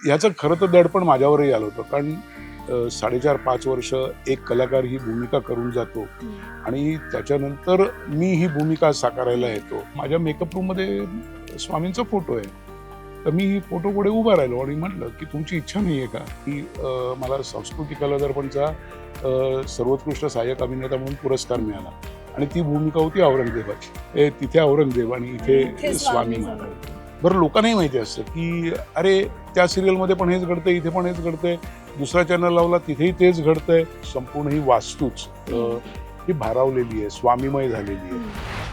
ह्याचं खरं तर दडपण माझ्यावरही आलं होतं, कारण 4.5-5 वर्ष एक कलाकार ही भूमिका करून जातो आणि त्याच्यानंतर मी ही भूमिका साकारायला येतो. माझ्या मेकअप रूममध्ये स्वामींचा फोटो आहे. तर मी ही फोटो पुढे उभा राहिलो आणि म्हटलं, की तुमची इच्छा नाहीये का, की मला सांस्कृतिक कला दर्पणचा सर्वोत्कृष्ट सहाय्यक अभिनेता म्हणून पुरस्कार मिळाला आणि ती भूमिका होती औरंगजेबाची. तिथे औरंगजेब आणि इथे स्वामी महाराज. बरं लोकांनाही माहिती असतं, की अरे त्या सिरियलमध्ये पण हेच घडतंय, इथे पण हेच घडतंय, दुसरा चॅनल लावला तिथेही तेच घडतंय. संपूर्ण ही वास्तूच ही भारावलेली आहे, स्वामीमय झालेली आहे.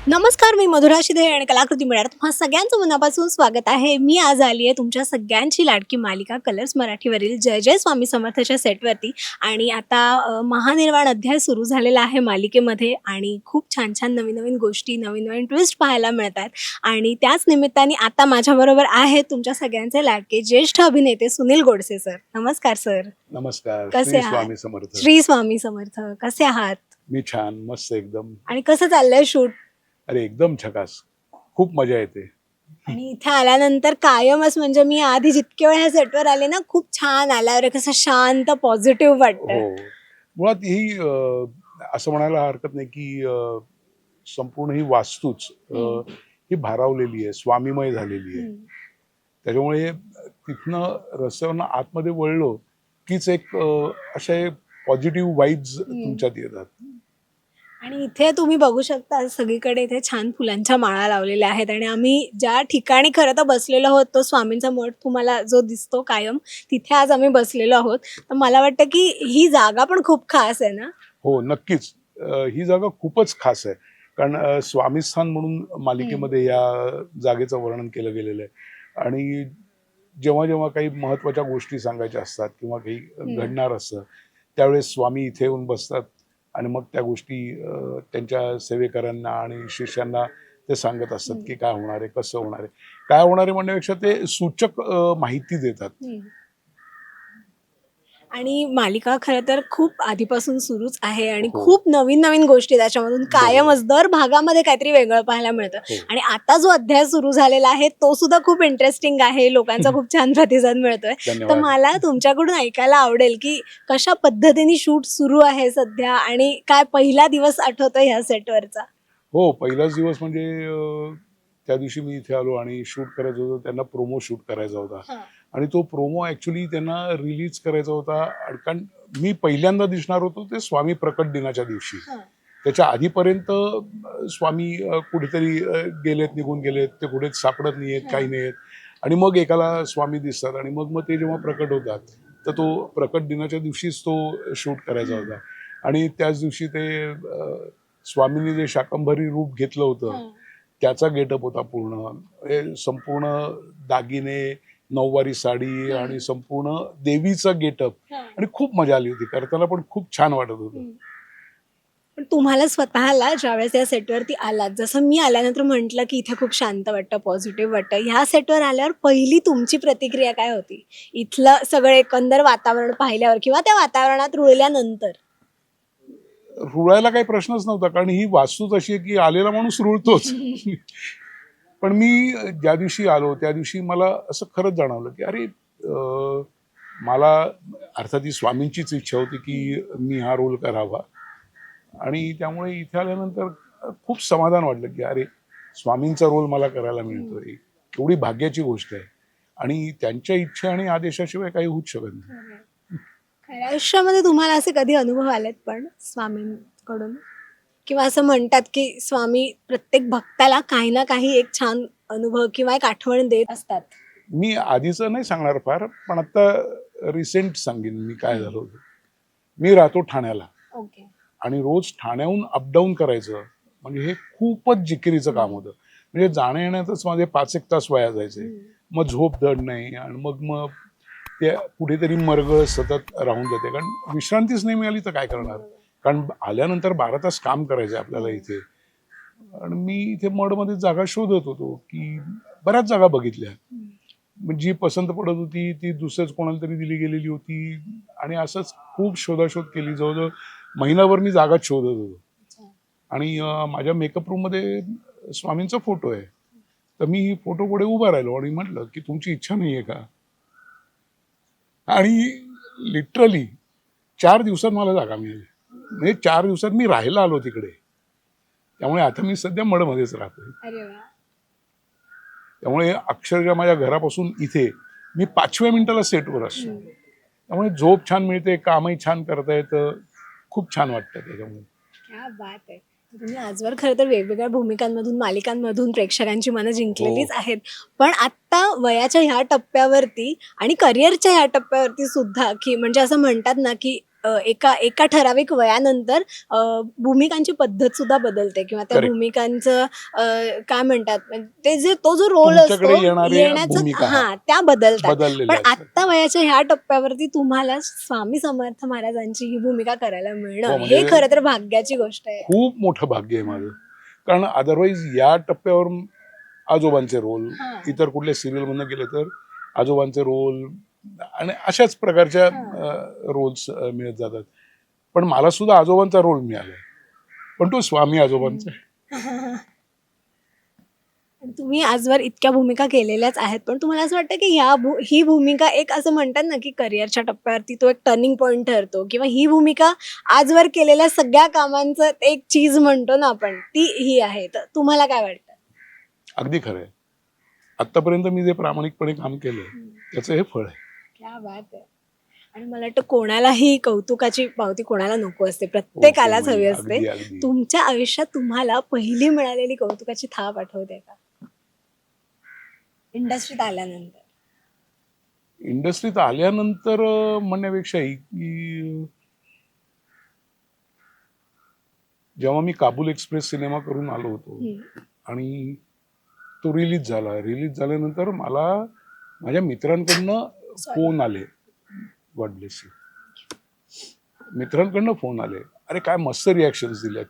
नमस्कार, मी मधुरा शिधे आणि कलाकृती मेळ्यात तुम्हा सगळ्यांचं मनापासून स्वागत आहे. मी आज आली आहे तुमच्या सगळ्यांची लाडकी मालिका कलर्स मराठीवरील जय जय स्वामी समर्थच्या सेटवरती. आणि आता महानिर्वाण अध्याय सुरू झालेला आहे मालिकेमध्ये आणि खूप छान छान नवीन नवीन गोष्टी, नवीन नवीन ट्विस्ट पाहायला मिळत आहेत. आणि त्याच निमित्ताने आता माझ्याबरोबर आहेत तुमच्या सगळ्यांचे लाडके ज्येष्ठ अभिनेते सुनील गोडसे सर. नमस्कार सर. नमस्कार. कसे श्री आहात? स्वामी समर्थ. श्री स्वामी समर्थ. कसे आहात मी छान, मस्त एकदम. आणि कसं चाललंय शूट? अरे एकदम झकास. खूप मजा येते. आणि इथे आल्यानंतर कायमच म्हणजे मी आधी जितके वेळा ह्या सेटवर आले ना, खूप छान आल्यावर कसं शांत पॉझिटिव्ह वाटतं. हो. मुळात ही असं म्हणायला हरकत नाही, की संपूर्ण ही वास्तूच ही भारावलेली आहे, स्वामीमय झालेली आहे. त्याच्यामुळे तिथनं रस्त्यावरनं आतमध्ये वळलो, कीच एक असे पॉझिटिव्ह वाइब्स तुमच्यात येतात. आणि इथे तुम्ही बघू शकता सगळीकडे इथे छान फुलांच्या माळा लावलेल्या आहेत आणि आम्ही ज्या ठिकाणी खरं तर बसलेलो आहोत तो स्वामींचा मठ तुम्हाला जो दिसतो कायम, तिथे आज आम्ही बसलेलो आहोत. तर मला वाटतं की ही जागा पण खूप खास आहे ना? हो, नक्कीच. ही जागा खूपच खास आहे. कारण स्वामीस्थान म्हणून मालिकेमध्ये या जागेचं वर्णन केलं गेलेलं आहे. आणि जेव्हा काही महत्त्वाच्या गोष्टी सांगायच्या असतात किंवा काही घडणार असतं, त्यावेळेस स्वामी इथे येऊन बसतात आणि मग त्या गोष्टी त्यांच्या सेवेकऱ्यांना आणि शिष्यांना ते सांगत असतात, की काय होणार आहे, कसं होणार आहे. काय होणार आहे म्हणण्यापेक्षा ते सूचक माहिती देतात. आणि मालिका खरं तर खूप आधीपासून सुरूच आहे आणि हो. खूप नवीन नवीन गोष्टी त्याच्यामधून कायमच दर भागामध्ये काहीतरी वेगळं पाहायला मिळतं. हो. आणि आता जो अध्याय सुरू झालेला आहे तो सुद्धा खूप इंटरेस्टिंग आहे. लोकांचा खूप छान प्रतिसाद मिळतोय. तर धन्यवाद. मला तुमच्याकडून ऐकायला आवडेल की कशा पद्धतीने शूट सुरू आहे सध्या आणि काय पहिला दिवस आठवतोय ह्या सेटवरचा? हो, पहिलाच दिवस म्हणजे त्या दिवशी मी इथे आलो आणि शूट करायचं होतं. त्यांना प्रोमो शूट करायचा होता आणि तो प्रोमो ॲक्च्युअली त्यांना रिलीज करायचा होता. कारण मी पहिल्यांदा दिसणार होतो ते स्वामी प्रकट दिनाच्या दिवशी. त्याच्या आधीपर्यंत स्वामी कुठेतरी गेलेत, निघून गेलेत, ते कुठेच सापडत नाहीयेत, काही नाहीयेत. आणि मग एकाला स्वामी दिसतात आणि मग ते जेव्हा प्रकट होतात, तर तो प्रकट दिनाच्या दिवशीच तो शूट करायचा होता. आणि त्याच दिवशी ते स्वामींनी जे शाकंभरी रूप घेतलं होतं, त्याचा गेटअप होता पूर्ण. हे संपूर्ण दागिने, नऊवारी साडी आणि संपूर्ण देवीचा गेटअप आणि खूप मजा आली होती. करताना पण खूप छान वाटत होतं. पण तुम्हाला स्वतःला ज्यावेळेस या सेटवरती आलात, जसं मी आल्यानंतर म्हटलं की इथे खूप शांत वाटतं, पॉझिटिव्ह वाटतं. ह्या सेटवर आल्यावर पहिली तुमची प्रतिक्रिया काय होती? इथलं सगळं एकंदर वातावरण पाहिल्यावर किंवा त्या वातावरणात रुळल्यानंतर? रुळायला काही प्रश्नच नव्हता, कारण ही वास्तूच अशी आहे की आलेला माणूस रुळतोच. पण मी ज्या दिवशी आलो त्या दिवशी मला असं खरंच जाणवलं, की अरे मला अर्थात ही स्वामींचीच इच्छा होती की मी हा रोल करावा. आणि त्यामुळे इथे आल्यानंतर खूप समाधान वाटलं, की अरे स्वामींचा रोल मला करायला मिळतोय. एवढी भाग्याची गोष्ट आहे. आणि त्यांच्या इच्छा आणि आदेशाशिवाय काही होऊच शकत नाही. खऱ्या आयुष्यामध्ये तुम्हाला असे कधी अनुभव आलेत पण स्वामींकडून? किंवा असं म्हणतात की स्वामी प्रत्येक भक्ताला काही ना काही एक छान अनुभव किंवा एक आठवण देत असतात. मी आधीचं नाही सांगणार फार, पण आता रिसेंट सांगेन मी काय झालं होतं. मी राहतो ठाण्याला ओके. आणि रोज ठाण्याहून अपडाऊन करायचं म्हणजे हे खूपच जिकिरीचं काम होतं. म्हणजे जाण्या येण्यातच माझे 5-1 तास वाया जायचे. मग झोप धड नाही आणि मग ते कुठेतरी मरगळ सतत राहून जाते. कारण विश्रांतीच नाही मिळाली तर काय करणार? कारण आल्यानंतर 12 तास काम करायचं आपल्याला इथे. आणि मी इथे मडमध्ये जागा शोधत होतो, की बऱ्याच जागा बघितल्या. जी पसंत पडत होती ती दुसऱ्याच कोणाला तरी दिली गेलेली होती आणि असंच खूप शोधाशोध केली. जवळजवळ महिनाभर मी जागाच शोधत होतो. आणि माझ्या मेकअप रूममध्ये स्वामींचा फोटो आहे. तर मी फोटो पुढे उभा राहिलो आणि म्हटलं, की तुमची इच्छा नाहीये का, आणि लिटरली 4 दिवसात मला जागा मिळाली. म्हणजे 4 दिवसात मी राहायला आलो तिकडे. त्यामुळे आता मी सध्या मडमध्येच राहतोय. अरे वा. त्यामुळे अक्षरशः माझ्या घरापासून इथे मी 5व्या मिनिटाला सेटवर असतो. त्यामुळे झोप छान मिळते, कामही छान करता येतं, खूप छान वाटतं त्याच्यामुळे. क्या बात आहे. तुम्ही आजवर खरं तर वेगवेगळ्या भूमिकांमधून, मालिकांमधून प्रेक्षकांची मनं जिंकलेलीच आहेत. पण आत्ता वयाच्या ह्या टप्प्यावरती आणि करिअरच्या ह्या टप्प्यावरती सुद्धा, की म्हणजे असं म्हणतात ना, की एका एका ठराविक वयानंतर भूमिकांची पद्धत सुद्धा बदलते किंवा त्या Correct. भूमिकांचं काय म्हणतात ते जे तो जो रोल तुमच्याकडे असतो येणाऱ्या येण्याचं भूमिका त्या बदलतात. बदललेल्या पण असतात. आत्ता वयाच्या ह्या टप्प्यावरती तुम्हाला स्वामी समर्थ महाराजांची ही भूमिका करायला मिळणं हो, हे म्हणजे खरं तर भाग्याची गोष्ट आहे. खूप मोठं भाग्य आहे माझं. कारण अदरवाईज या टप्प्यावर आजोबांचे रोल, हां. इतर कुठल्या सिरियल मधनं गेले तर आजोबांचे रोल आणि अशाच प्रकारच्या रोल्स मिळत जातात. पण मला सुद्धा आजोबांचा रोल मिळालाय, पण तो स्वामी आजोबांचा आहे. तुम्ही आजवर इतक्या भूमिका केलेल्याच आहेत, पण तुम्हाला असं वाटतं की ही भूमिका एक असं म्हणतात ना, की करिअरच्या टप्प्यावरती तो एक टर्निंग पॉईंट ठरतो किंवा ही भूमिका आजवर केलेल्या सगळ्या कामांचं एक चीज म्हणतो ना आपण, ती ही आहे. तर तुम्हाला काय वाटतं? अगदी खरं आहे. आतापर्यंत मी जे प्रामाणिकपणे काम केलंय त्याचं हे फळ आहे. क्या बात आहे. आणि मला वाटतं कोणालाही कौतुकाची पावती कोणाला नको असते, प्रत्येकालाच हवी असते. अगदी अगदी. तुमच्या आयुष्यात तुम्हाला पहिली मिळालेली कौतुकाची थाप आठवते का? इंडस्ट्रीत आल्यानंतर? इंडस्ट्रीत आल्यानंतर म्हणण्यापेक्षाही की जेव्हा मी काबूल एक्सप्रेस सिनेमा करून आलो होतो आणि तो रिलीज झाला. रिलीज झाल्यानंतर मला माझ्या मित्रांकडनं फोन आले. God bless you. मित्रांकडनं फोन आले, अरे काय मस्त रिॲक्शन्स दिल्यात.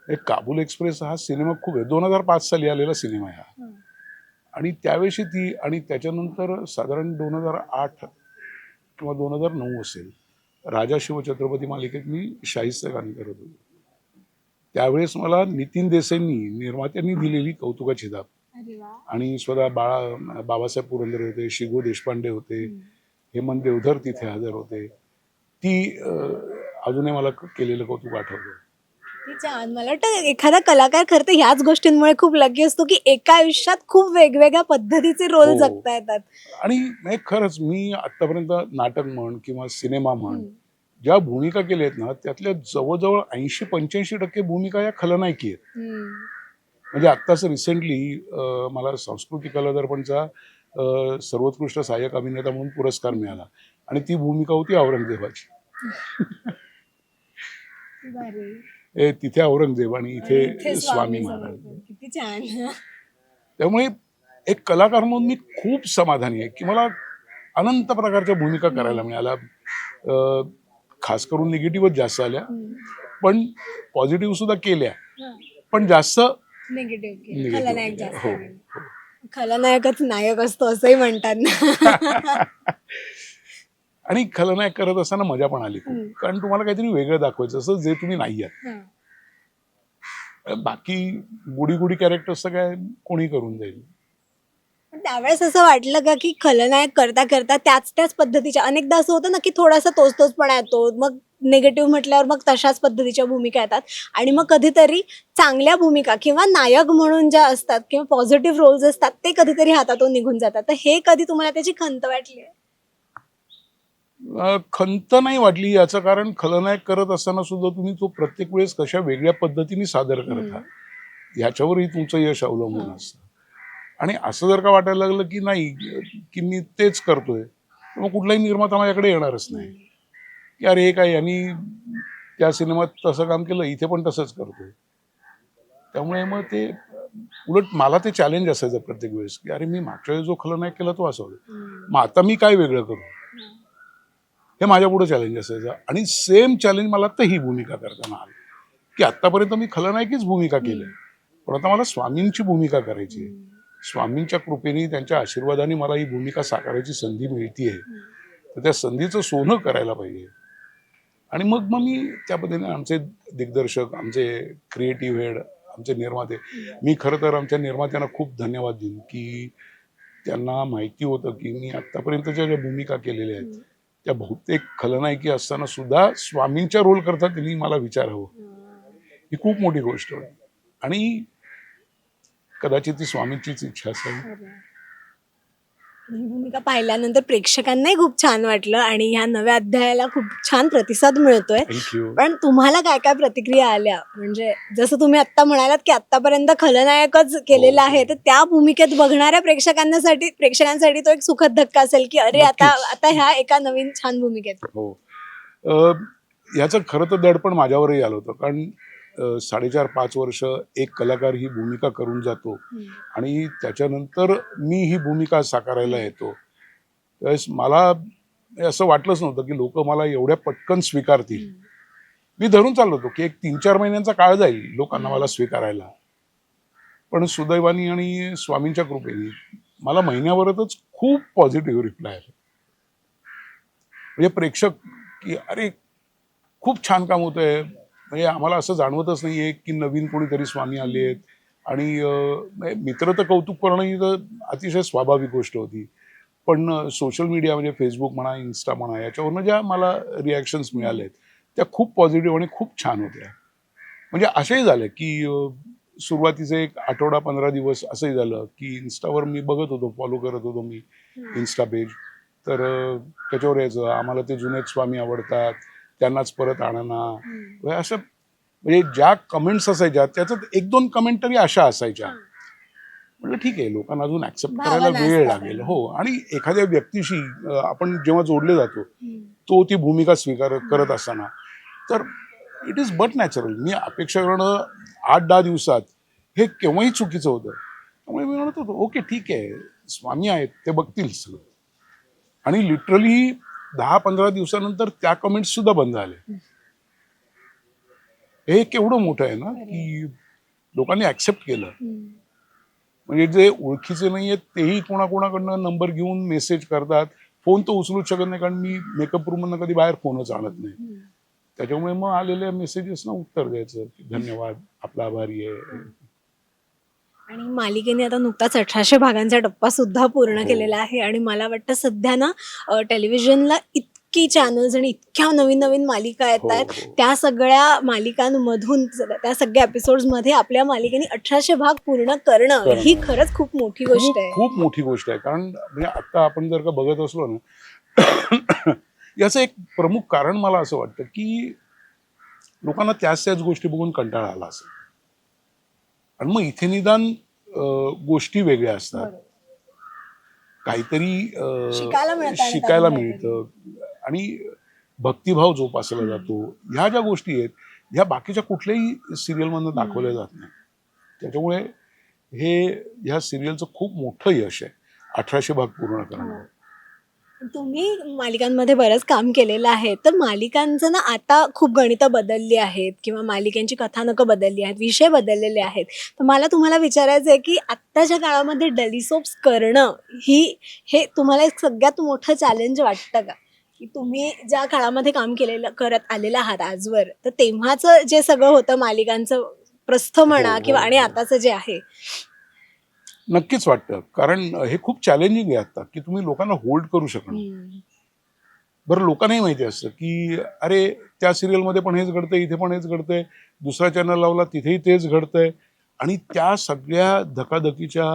एक काबूल एक्सप्रेस हा सिनेमा खूप आहे, 2005 साली आलेला सिनेमा आहे हा. आणि त्यावेळी ती आणि त्याच्यानंतर साधारण 2008 किंवा 2009 असेल, राजा शिवछत्रपती मालिकेत मी शाहिस्ते खान करत होतो. त्यावेळेस मला नितीन देसाईंनी, निर्मात्यांनी दिलेली कौतुकाची थाप. आणि स्वतः बाबासाहेब पुरंदरे होते, शिगो देशपांडे होते, हेमंत देवधर तिथे हजर होते. ती अजूनही मला केलेलं कौतुक आठवतं. किती छान. मला वाटतं एखादा कलाकार खरं तर ह्याच गोष्टींमुळे खूप लकी असतो, की एका आयुष्यात खूप वेगवेगळ्या पद्धतीचे रोल जगता येतात. आणि खरंच मी आतापर्यंत नाटक म्हण किंवा सिनेमा म्हण ज्या भूमिका केल्या आहेत ना, त्यातल्या जवळजवळ 80-85% भूमिका या खलनायकी आहेत. म्हणजे आत्ताच रिसेंटली मला सांस्कृतिक कला दर्पणचा सर्वोत्कृष्ट सहाय्यक अभिनेता म्हणून पुरस्कार मिळाला आणि ती भूमिका होती औरंगजेबाची. तिथे औरंगजेब आणि इथे स्वामी महाराज. किती छान. त्यामुळे एक कलाकार म्हणून मी खूप समाधानी आहे की मला अनंत प्रकारच्या भूमिका करायला मिळाल्या. खास करून निगेटिव्हच जास्त आल्या, पण पॉझिटिव्ह सुद्धा केल्या, पण जास्त निगेटिव्ह. खलनायक जास्त. खलनायकच नायक असतो असंही म्हणतात ना. आणि खलनायक करत असताना मजा पण आली खूप, कारण तुम्हाला काहीतरी वेगळं दाखवायचं असं जे तुम्ही नाही आहात. बाकी गुडी गुडी कॅरेक्टर्स काय कोणी करून जाईल. पण त्यावेळेस असं वाटलं का, की खलनायक करता करता त्याच पद्धतीच्या अनेकदा असं होतं ना, की थोडासा तोचपणा येतो, मग निगेटिव्ह म्हटल्यावर मग तशाच पद्धतीच्या भूमिका येतात आणि मग कधीतरी चांगल्या भूमिका किंवा नायक म्हणून ज्या असतात किंवा पॉझिटिव्ह रोल्स असतात ते कधीतरी हातातून निघून जातात. तर हे कधी तुम्हाला त्याची खंत वाटली? खंत नाही वाटली. याचं कारण खलनायक करत असताना सुद्धा तुम्ही तो प्रत्येक वेळेस कशा वेगळ्या पद्धतीने सादर करत आहात याच्यावरही तुमचं यश अवलंबून असतं. आणि असं जर का वाटायला लागलं की नाही की मी तेच करतोय, तर मग कुठलाही निर्माता माझ्याकडे येणारच नाही की अरे हे काय यांनी त्या सिनेमात तसं काम केलं, इथे पण तसंच करतोय. त्यामुळे मग ते उलट मला ते चॅलेंज असायचं प्रत्येक वेळेस की अरे मी मागच्या वेळेस जो खलनायक केला तो असा होता, मग आता मी काय वेगळं करू, हे माझ्या पुढे चॅलेंज असायचं. आणि सेम चॅलेंज मला आता ही भूमिका करताना आलं की आतापर्यंत मी खलनायकीच भूमिका केली, पण आता मला स्वामींची भूमिका करायची आहे. स्वामींच्या कृपेने, त्यांच्या आशीर्वादाने मला ही भूमिका साकारायची संधी मिळतीये, तर त्या संधीचं सोनं करायला पाहिजे. आणि मग मी त्या पद्धतीने आमचे दिग्दर्शक, आमचे क्रिएटिव्ह हेड, आमचे निर्माते, मी खरं तर आमच्या निर्मात्यांना खूप धन्यवाद देईन की त्यांना माहिती होतं की मी आतापर्यंतच्या ज्या भूमिका केलेल्या आहेत त्या बहुतेक खलनायकी असताना सुद्धा स्वामींच्या रोल करता त्यांनी मला विचारावं, ही खूप मोठी गोष्ट होती. आणि कदाचित ती स्वामींचीच इच्छा असेल. ही भूमिका पाहिल्यानंतर प्रेक्षकांनाही खूप छान वाटलं आणि ह्या नव्या अध्यायाला खूप छान प्रतिसाद मिळतोय. थँक्यू. पण तुम्हाला काय काय प्रतिक्रिया आल्या, म्हणजे जसं तुम्ही आत्ता म्हणालात की आतापर्यंत खलनायकच केलेला आहे, तर त्या भूमिकेत बघणाऱ्या प्रेक्षकांसाठी तो एक सुखद धक्का असेल की अरे आता नक्कीच. आता ह्या एका नवीन छान भूमिकेत. हो. याचं खरं तर दडपण माझ्यावरही आलं होतं, कारण 4.5-5 वर्ष एक कलाकार ही भूमिका करून जातो आणि त्याच्यानंतर मी ही भूमिका साकारायला येतो. त्यावेळेस मला असं वाटलंच नव्हतं की लोक मला एवढ्या पटकन स्वीकारतील. मी धरून चाललो होतो की एक 3-4 महिन्यांचा काळ जाईल लोकांना मला स्वीकारायला. पण सुदैवाने आणि स्वामींच्या कृपेने मला महिन्याभरातच खूप पॉझिटिव्ह रिप्लाय आले. म्हणजे प्रेक्षक की अरे खूप छान काम होतंय, म्हणजे आम्हाला असं जाणवतच नाहीये की नवीन कोणीतरी स्वामी आले आहेत. आणि म्हणजे मित्र तर कौतुक करणं ही तर अतिशय स्वाभाविक गोष्ट होती. पण सोशल मीडिया म्हणजे फेसबुक म्हणा, इन्स्टा म्हणा, याच्यावरनं ज्या मला रिॲक्शन्स मिळाल्या आहेत त्या खूप पॉझिटिव्ह आणि खूप छान होत्या. म्हणजे असंही झालं की सुरुवातीचे एक आठवडा 15 दिवस असंही झालं की इन्स्टावर मी बघत होतो, फॉलो करत होतो मी इन्स्टा पेज. तर त्याच्यावर यायचं आम्हाला ते जुनेच स्वामी आवडतात, त्यांनाच परत आणा ना, असं. म्हणजे ज्या कमेंट्स असायच्या त्याच्यात 1-2 कमेंट तरी अशा असायच्या. म्हटलं ठीक आहे, लोकांना अजून ऍक्सेप्ट करायला भावना वेळ असतात. लागेल. हो. आणि एखाद्या व्यक्तीशी आपण जेव्हा जोडले जातो, तो ती भूमिका स्वीकार करत असताना, तर इट इज बट नॅचरल. मी अपेक्षा करणं 8-10 दिवसात हे केव्हाही चुकीचं होतं. त्यामुळे मी म्हणत होतो ओके ठीक आहे, स्वामी आहेत ते बघतील सगळं. आणि लिटरली 10-15 दिवसानंतर त्या कमेंट्स सुद्धा बंद झाल्या. हे केवढं मोठं आहे ना की लोकांनी ऍक्सेप्ट केलं. म्हणजे जे ओळखीचे नाही आहेत तेही कोणाकोणाकडनं नंबर घेऊन मेसेज करतात. फोन तर उचलूच शकत नाही, कारण मी मेकअप रूम मधनं कधी बाहेर फोनच आणत नाही. त्याच्यामुळे मग आलेल्या मेसेजेसना उत्तर द्यायचं की धन्यवाद, आपला आभारी आहे. आणि मालिकेने आता नुकताच 1800 भागांचा टप्पा सुद्धा पूर्ण केलेला आहे आणि मला वाटतं सध्या ना टेलिव्हिजनला इतकी चॅनल्स आणि इतक्या नवीन नवीन मालिका येत आहेत. त्या सगळ्या मालिकांमधून त्या सगळ्या एपिसोड्समध्ये आपल्या मालिकेने 1800 भाग पूर्ण करणं ही खरंच खूप मोठी गोष्ट आहे. खूप मोठी गोष्ट आहे. कारण म्हणजे आता आपण जर का बघत असलो ना, याचं एक प्रमुख कारण मला असं वाटतं की लोकांना त्याच गोष्टी बघून कंटाळा आला असेल. आणि मग इथे निदान गोष्टी वेगळ्या असतात, काहीतरी शिकायला मिळतं आणि भक्तिभाव जोपासला जातो. ह्या ज्या गोष्टी आहेत ह्या बाकीच्या कुठल्याही सिरियलमधनं दाखवल्या जात नाही. त्याच्यामुळे हे ह्या सिरियलचं खूप मोठं यश आहे 1800 भाग पूर्ण करणं. तुम्ही मालिकांमध्ये बरंच काम केलेलं आहे, तर मालिकांचं ना आता खूप गणितं बदलली आहेत किंवा मालिकांची कथानकं बदलली आहेत, विषय बदललेले आहेत. तर मला तुम्हाला विचारायचं आहे की आत्ताच्या काळामध्ये डेली सोप्स करणं हे तुम्हाला एक सगळ्यात मोठं चॅलेंज वाटतं का? की तुम्ही ज्या काळामध्ये काम करत आलेलं आहात आजवर, तर तेव्हाचं जे सगळं होतं मालिकांचं प्रस्थ म्हणा किंवा आणि आताचं जे आहे. नक्कीच वाटतं, कारण हे खूप चॅलेंजिंग आहे आता की तुम्ही लोकांना होल्ड करू शकणं. बरं, लोकांनाही माहिती असतं की अरे त्या सिरियलमध्ये पण हेच घडतंय, इथे पण हेच घडतंय, दुसरा चॅनल लावला तिथेही तेच घडतंय. आणि त्या सगळ्या धकाधकीच्या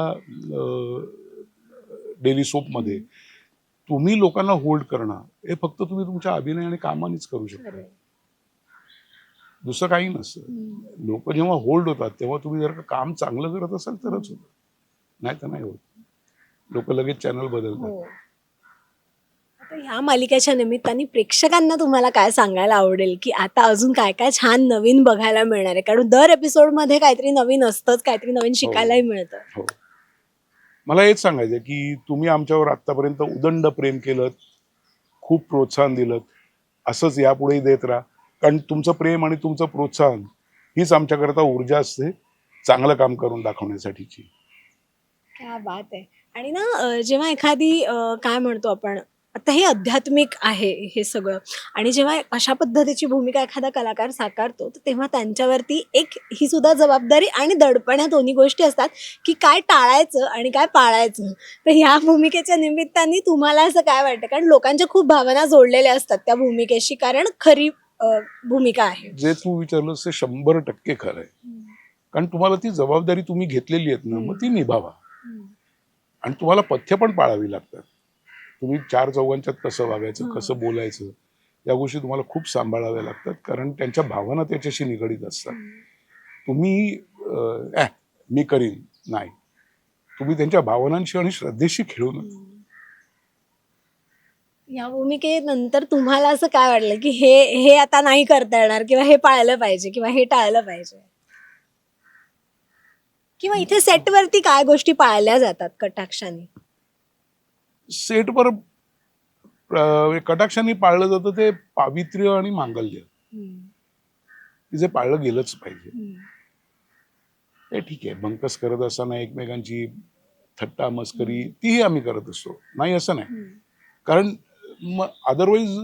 डेली सोपमध्ये तुम्ही लोकांना होल्ड करणं हे फक्त तुम्ही तुमच्या अभिनय आणि कामानेच करू शकता. दुसरं काही नसतं. लोक जेव्हा होल्ड होतात तेव्हा तुम्ही जर का काम चांगलं करत असाल तरच होतं, नाही तर नाही होत. लोक लगेच चॅनल बदलतात. आता ह्या मालिकेच्या निमित्ताने प्रेक्षकांना तुम्हाला काय सांगायला आवडेल की आता अजून काय काय छान नवीन बघायला मिळणार आहे? कारण दर एपिसोडमध्ये काहीतरी नवीन असतंच, काहीतरी नवीन शिकायलाही मिळतं. हो. मला हेच सांगायचं की तुम्ही आमच्यावर आतापर्यंत उदंड प्रेम केलं, खूप प्रोत्साहन दिलं, असंच यापुढेही देत राहा. कारण तुमचं प्रेम आणि तुमचं प्रोत्साहन हीच आमच्याकरता ऊर्जा असते चांगलं काम करून दाखवण्यासाठीची. क्या बात आहे. आणि ना जेव्हा एखादी काय म्हणतो आपण आता हे आध्यात्मिक आहे हे सगळं, आणि जेव्हा अशा पद्धतीची भूमिका एखादा कलाकार साकारतो तर तेव्हा त्यांच्यावरती एक ही सुद्धा जबाबदारी आणि दडपण या दोन्ही गोष्टी असतात की काय टाळायचं आणि काय पाळायचं. तर ह्या भूमिकेच्या निमित्ताने तुम्हाला असं काय वाटतं, कारण लोकांच्या खूप भावना जोडलेल्या असतात त्या भूमिकेशी, कारण खरी भूमिका आहे. जे तू विचारलंस ते 100% खरं आहे. कारण तुम्हाला ती जबाबदारी तुम्ही घेतलेली आहेत ना, मग ती निभावा. आणि तुम्हाला पथ्य पण पाळावी लागतात. तुम्ही 4 चौघांच्यात कसं वागायचं, कसं बोलायचं, या गोष्टी तुम्हाला खूप सांभाळाव्या लागतात, कारण त्यांच्या भावना त्याच्याशी निगडीत असतात. तुम्ही मी करीन नाही, तुम्ही त्यांच्या भावनांशी आणि श्रद्धेशी खेळू नका. या भूमिकेनंतर तुम्हाला असं काय वाटलं की हे आता नाही करता येणार, किंवा हे पाळलं पाहिजे, किंवा हे टाळलं पाहिजे, किंवा इथे सेटवरती काय गोष्टी पाळल्या जातात कटाक्षाने? सेटवर कटाक्षाने पाळलं जातं ते पावित्र्य आणि मांगल्य, की जे पाळलं गेलंच पाहिजे. हे ठीक आहे, बंकस करत असताना एकमेकांची थट्टा मस्करी तीही आम्ही करत असतो, नाही असं नाही. कारण मग अदरवाईज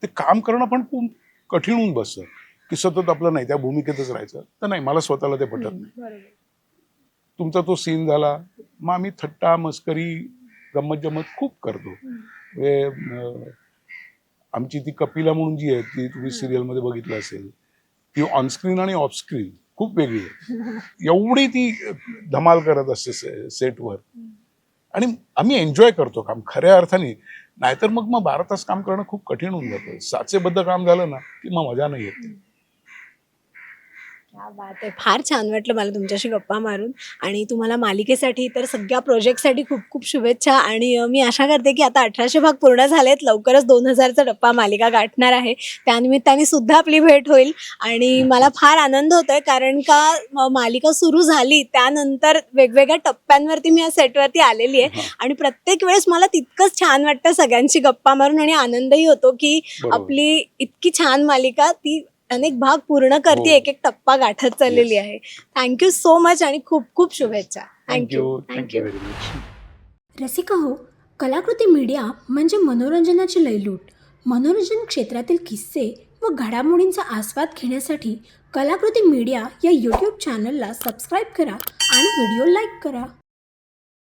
ते काम करणं पण खूप कठीण होऊन बसतं, की सतत आपलं नाही त्या भूमिकेतच राहायचं. तर नाही, मला स्वतःला ते पटत नाही. तुमचा तो सीन झाला, मग आम्ही थट्टा मस्करी गंमत जम्मत खूप करतो. आमची ती कपिला म्हणून जी आहे, ती तुम्ही सिरियलमध्ये बघितलं असेल, ती ऑनस्क्रीन आणि ऑफस्क्रीन खूप वेगळी आहे. एवढी ती धमाल करत असते सेटवर, आणि आम्ही एन्जॉय करतो काम खऱ्या अर्थाने. नाहीतर मग 12 तास काम करणं खूप कठीण होऊन जातं. साचेबद्ध काम झालं ना की मग मजा नाही येत. क्या बात आहे. फार छान वाटलं मला तुमच्याशी गप्पा मारून, आणि तुम्हाला मालिकेसाठी तर सगळ्या प्रोजेक्टसाठी खूप खूप शुभेच्छा. आणि मी आशा करते की आता 1800 भाग पूर्ण झालेत, लवकरच 2000चा टप्पा मालिका गाठणार आहे, त्यानिमित्ताने सुद्धा आपली भेट होईल. आणि मला फार आनंद होतोय, कारण का मालिका सुरू झाली त्यानंतर वेगवेगळ्या टप्प्यांवरती मी या सेटवरती आलेली आहे, आणि प्रत्येक वेळेस मला तितकंच छान वाटतं सगळ्यांची गप्पा मारून, आणि आनंदही होतो की आपली इतकी छान मालिका ती अनेक भाग पूर्ण करते, एक एक टप्पा गाठत चाललेली आहे. थँक्यू सो मच, आणि खूप खूप शुभेच्छा. Thank you. Thank you very much. Rasika हो, कलाकृती मीडिया म्हणजे मनोरंजनाची लयलूट. मनोरंजन क्षेत्रातील किस्से व घडामोडींचा आस्वाद घेण्यासाठी कलाकृती मीडिया या यूट्यूब चॅनलला सबस्क्राईब करा आणि व्हिडिओ लाईक करा.